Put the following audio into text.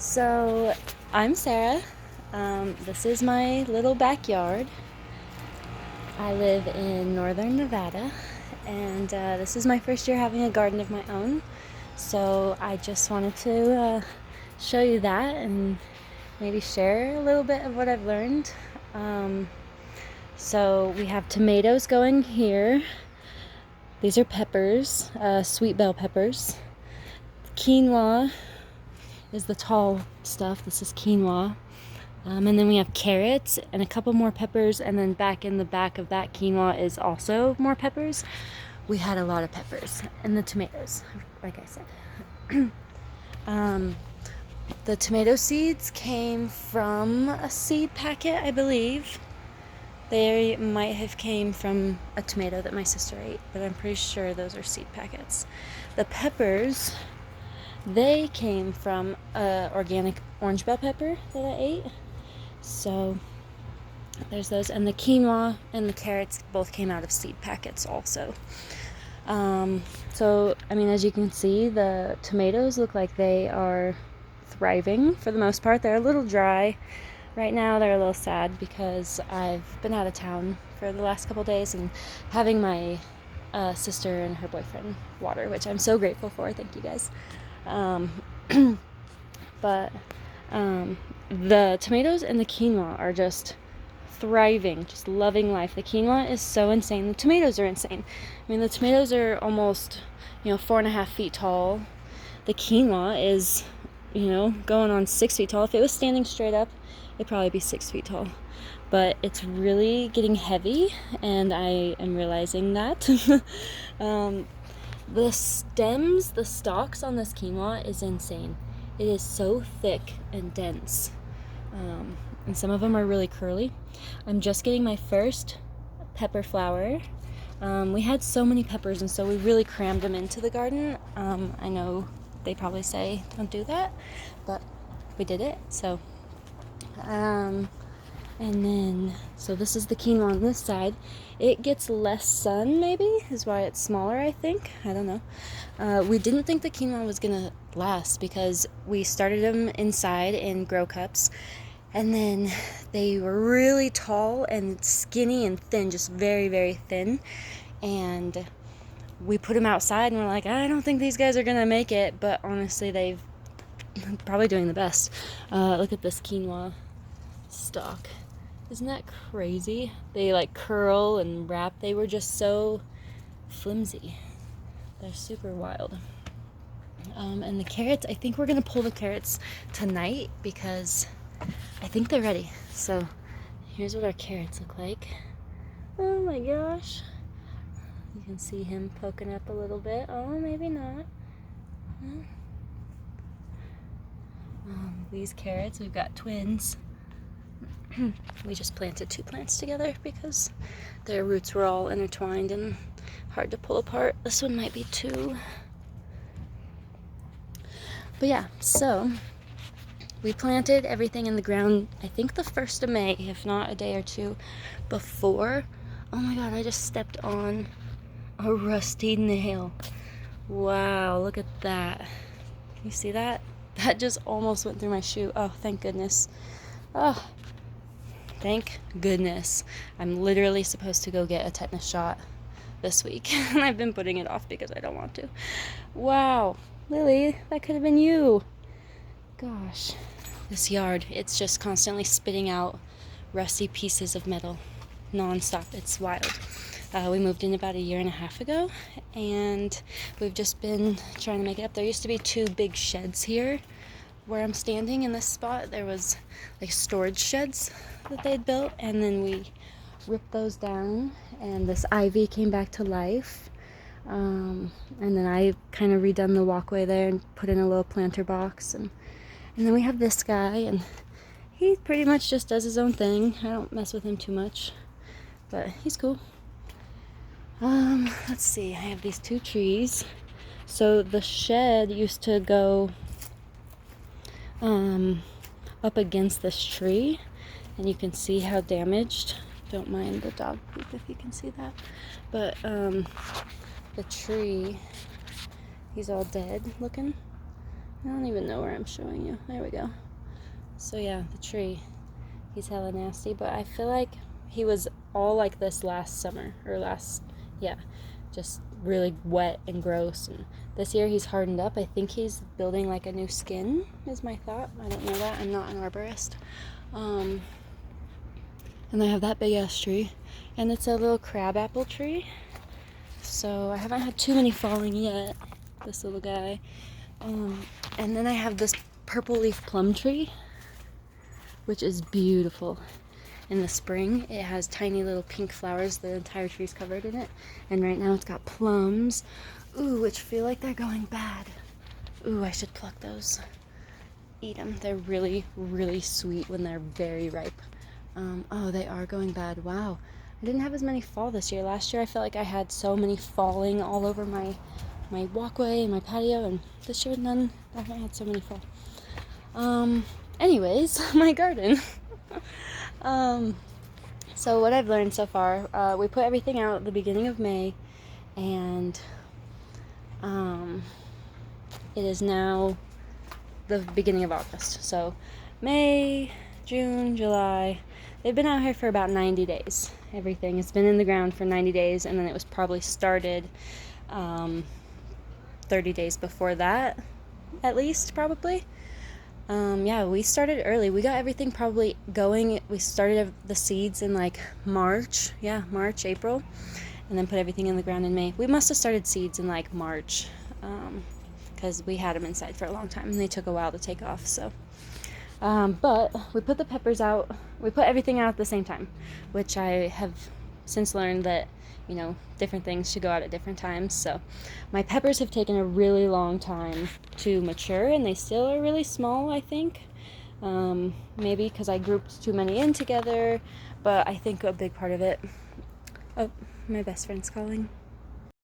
So, I'm Sarah. This is my little backyard. I live in northern Nevada, and this is my first year having a garden of my own. So, I just wanted to show you that and maybe share a little bit of what I've learned. So, we have tomatoes going here. These are peppers, sweet bell peppers. Quinoa is the tall stuff. This is quinoa. And then we have carrots and a couple more peppers, and then back in the back of that quinoa is also more peppers. We had a lot of peppers and the tomatoes, like I said. The tomato seeds came from a seed packet, I believe. They might have came from a tomato that my sister ate, but I'm pretty sure those are seed packets. The peppers, they came from organic orange bell pepper that I ate. So there's those, and the quinoa and the carrots both came out of seed packets also. So I mean, as you can see, the tomatoes look like they are thriving for the most part. They're a little dry right now. They're a little sad because I've been out of town for the last couple days and having my sister and her boyfriend water, which I'm so grateful for. Thank you guys. But the tomatoes and the quinoa are just thriving, just loving life. The quinoa is so insane. The tomatoes are insane. I mean, the tomatoes are almost, 4.5 feet tall. The quinoa is, going on 6 feet tall. If it was standing straight up, it'd probably be 6 feet tall. But it's really getting heavy, and I am realizing that. The stems, the stalks on this quinoa is insane. It is so thick and dense. And some of them are really curly. I'm just getting my first pepper flower. We had so many peppers, and so we really crammed them into the garden. I know they probably say don't do that, but we did it. So, and then, so this is the quinoa on this side. It gets less sun, maybe, is why it's smaller, I think. I don't know. We didn't think the quinoa was gonna last because we started them inside in grow cups, and then they were really tall and skinny and thin, just very, very thin. And we put them outside and we're like, I don't think these guys are gonna make it, but honestly, they've probably doing the best. Look at this quinoa stalk. Isn't that crazy? They like curl and wrap. They were just so flimsy. They're super wild. And the carrots, I think we're gonna pull the carrots tonight because I think they're ready. So here's what our carrots look like. Oh my gosh. You can see him poking up a little bit. Oh, maybe not. These carrots, we've got twins. We just planted 2 plants together because their roots were all intertwined and hard to pull apart. This one might be 2. But yeah, so we planted everything in the ground, I think the 1st of May, if not a day or 2 before. Oh my god, I just stepped on a rusty nail. Wow, look at that. Can you see that? That just almost went through my shoe. Oh, thank goodness. Oh, thank goodness. I'm literally supposed to go get a tetanus shot this week, and I've been putting it off because I don't want to. Wow, Lily, that could have been you. Gosh, this yard, it's just constantly spitting out rusty pieces of metal non-stop. It's wild. We moved in about 1.5 years ago, and we've just been trying to make it up. There used to be 2 big sheds here where I'm standing in this spot. There was like storage sheds that they'd built, and then we ripped those down, and this ivy came back to life. And then I kind of redone the walkway there and put in a little planter box, and then we have this guy, and he pretty much just does his own thing. I don't mess with him too much, but he's cool. Let's see, I have these 2 trees. So the shed used to go up against this tree, and you can see how damaged. Don't mind the dog poop if you can see that. But the tree, he's all dead looking. I don't even know where I'm showing you. There we go. So yeah, the tree, he's hella nasty, but I feel like he was all like this last summer, or just really wet and gross, and this year he's hardened up. I think he's building like a new skin, is my thought. I don't know that. I'm not an arborist. And I have that big ass tree, and it's a little crabapple tree, so I haven't had too many falling yet, this little guy. And then I have this purple leaf plum tree, which is beautiful. In the spring, it has tiny little pink flowers. The entire tree's covered in it. And right now it's got plums, which feel like they're going bad. I should pluck those. Eat them. They're really, really sweet when they're very ripe. They are going bad. Wow. I didn't have as many fall this year. Last year I felt like I had so many falling all over my walkway and my patio, and this year none. I haven't had so many fall. Anyways, my garden. So what I've learned so far, we put everything out at the beginning of May, and it is now the beginning of August. So May, June, July, they've been out here for about 90 days. Everything has been in the ground for 90 days, and then it was probably started 30 days before that, at least, probably. We started early. We got everything probably going. We started the seeds in like March, April, and then put everything in the ground in May. We must have started seeds in like March, because we had them inside for a long time and they took a while to take off. So, but we put the peppers out. We put everything out at the same time, which I have since learned that, different things should go out at different times. So my peppers have taken a really long time to mature, and they still are really small, I think. Maybe because I grouped too many in together, but I think a big part of it... Oh, my best friend's calling.